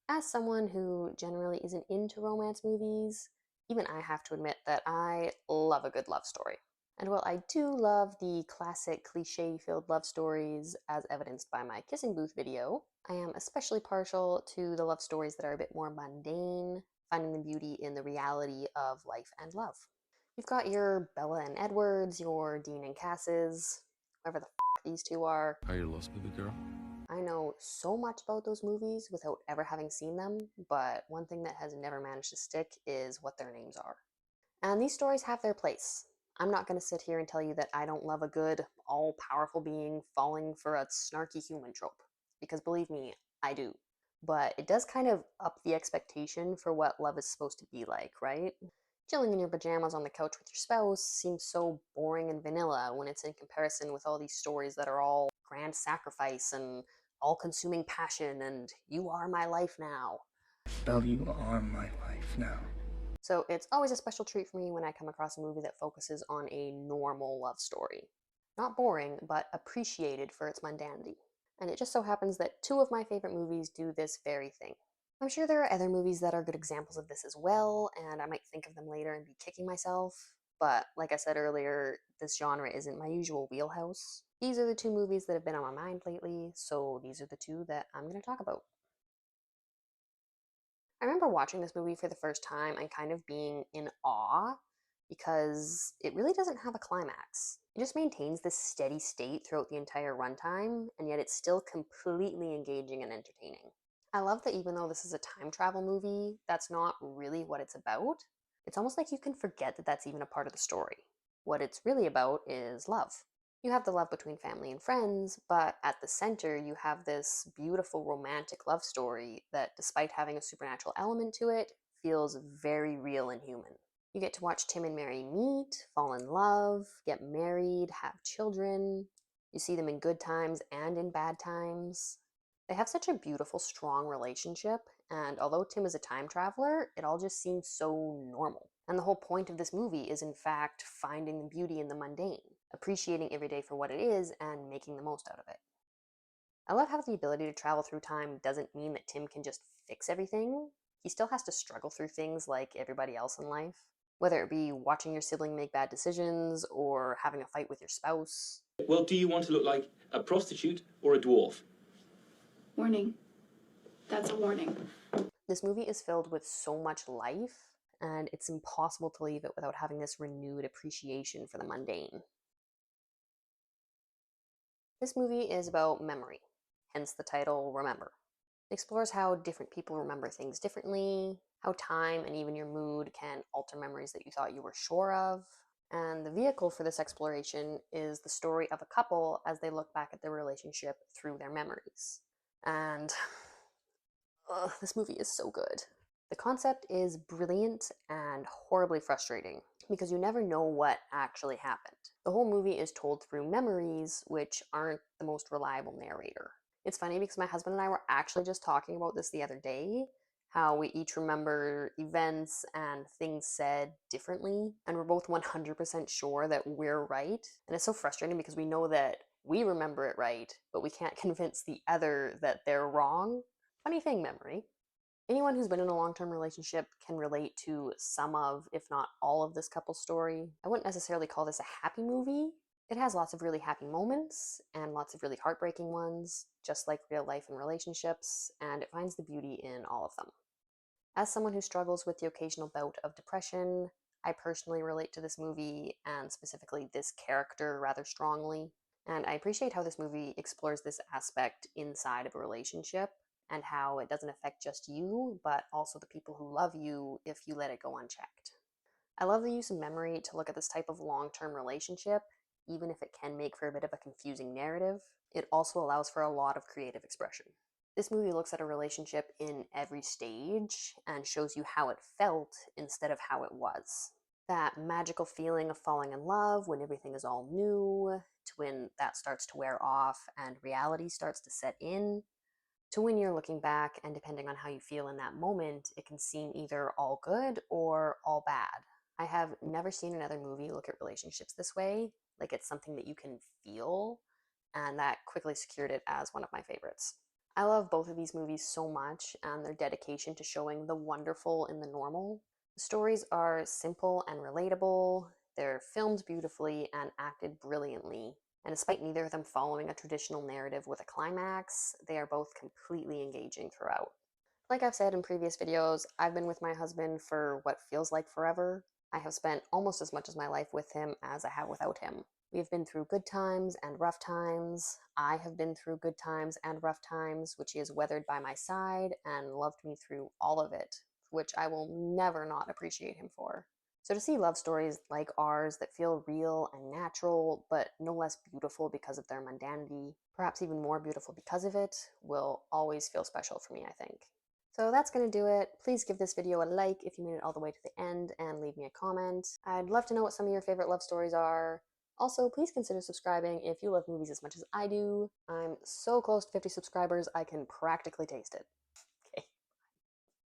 As someone who generally isn't into romance movies, even I have to admit that I love a good love story. And while I do love the classic cliche filled love stories, as evidenced by my kissing booth video, I am especially partial to the love stories that are a bit more mundane, finding the beauty in the reality of life and love. You've got your Bella and Edwards, your Dean and Casses, whoever the these two are. Are you lost, baby girl? I know so much about those movies without ever having seen them, but one thing that has never managed to stick is what their names are. And these stories have their place. I'm not going to sit here and tell you that I don't love a good, all powerful being falling for a snarky human trope, because believe me, I do. But it does kind of up the expectation for what love is supposed to be like, right? Chilling in your pajamas on the couch with your spouse seems so boring and vanilla when it's in comparison with all these stories that are all grand sacrifice and all consuming passion and you are my life now. Belle, you are my life now. So it's always a special treat for me when I come across a movie that focuses on a normal love story. Not boring, but appreciated for its mundanity. And it just so happens that two of my favorite movies do this very thing. I'm sure there are other movies that are good examples of this as well, and I might think of them later and be kicking myself. But like I said earlier, this genre isn't my usual wheelhouse. These are the two movies that have been on my mind lately, so these are the two that I'm going to talk about. I remember watching this movie for the first time and kind of being in awe because it really doesn't have a climax. It just maintains this steady state throughout the entire runtime, and yet it's still completely engaging and entertaining. I love that even though this is a time travel movie, that's not really what it's about. It's almost like you can forget that that's even a part of the story. What it's really about is love. You have the love between family and friends, but at the center, you have this beautiful romantic love story that, despite having a supernatural element to it, feels very real and human. You get to watch Tim and Mary meet, fall in love, get married, have children. You see them in good times and in bad times. They have such a beautiful, strong relationship, and although Tim is a time traveler, it all just seems so normal. And the whole point of this movie is, in fact, finding the beauty in the mundane, appreciating every day for what it is, and making the most out of it. I love how the ability to travel through time doesn't mean that Tim can just fix everything. He still has to struggle through things like everybody else in life, whether it be watching your sibling make bad decisions or having a fight with your spouse. Well, do you want to look like a prostitute or a dwarf? Warning. That's a warning. This movie is filled with so much life, and it's impossible to leave it without having this renewed appreciation for the mundane. This movie is about memory, hence the title Remember. It explores how different people remember things differently, how time and even your mood can alter memories that you thought you were sure of. And the vehicle for this exploration is the story of a couple as they look back at their relationship through their memories. And this movie is so good. The concept is brilliant and horribly frustrating because you never know what actually happened. The whole movie is told through memories, which aren't the most reliable narrator. It's funny because my husband and I were actually just talking about this the other day, how we each remember events and things said differently, and we're both 100% sure that we're right. And it's so frustrating because we know that we remember it right, but we can't convince the other that they're wrong. Funny thing, memory. Anyone who's been in a long-term relationship can relate to some of, if not all of this couple's story. I wouldn't necessarily call this a happy movie. It has lots of really happy moments and lots of really heartbreaking ones, just like real life and relationships, and it finds the beauty in all of them. As someone who struggles with the occasional bout of depression, I personally relate to this movie and specifically this character rather strongly. And I appreciate how this movie explores this aspect inside of a relationship and how it doesn't affect just you, but also the people who love you if you let it go unchecked. I love the use of memory to look at this type of long-term relationship, even if it can make for a bit of a confusing narrative. It also allows for a lot of creative expression. This movie looks at a relationship in every stage and shows you how it felt instead of how it was. That magical feeling of falling in love when everything is all new, to when that starts to wear off and reality starts to set in, to when you're looking back and depending on how you feel in that moment, it can seem either all good or all bad. I have never seen another movie look at relationships this way, like it's something that you can feel, and that quickly secured it as one of my favorites. I love both of these movies so much and their dedication to showing the wonderful in the normal. The stories are simple and relatable, they're filmed beautifully and acted brilliantly. And despite neither of them following a traditional narrative with a climax, they are both completely engaging throughout. Like I've said in previous videos, I've been with my husband for what feels like forever. I have spent almost as much of my life with him as I have without him. We've been through good times and rough times. I have been through good times and rough times, which he has weathered by my side and loved me through all of it, which I will never not appreciate him for. So to see love stories like ours that feel real and natural, but no less beautiful because of their mundanity, perhaps even more beautiful because of it, will always feel special for me, I think. So that's going to do it. Please give this video a like if you made it all the way to the end and leave me a comment. I'd love to know what some of your favorite love stories are. Also, please consider subscribing if you love movies as much as I do. I'm so close to 50 subscribers, I can practically taste it.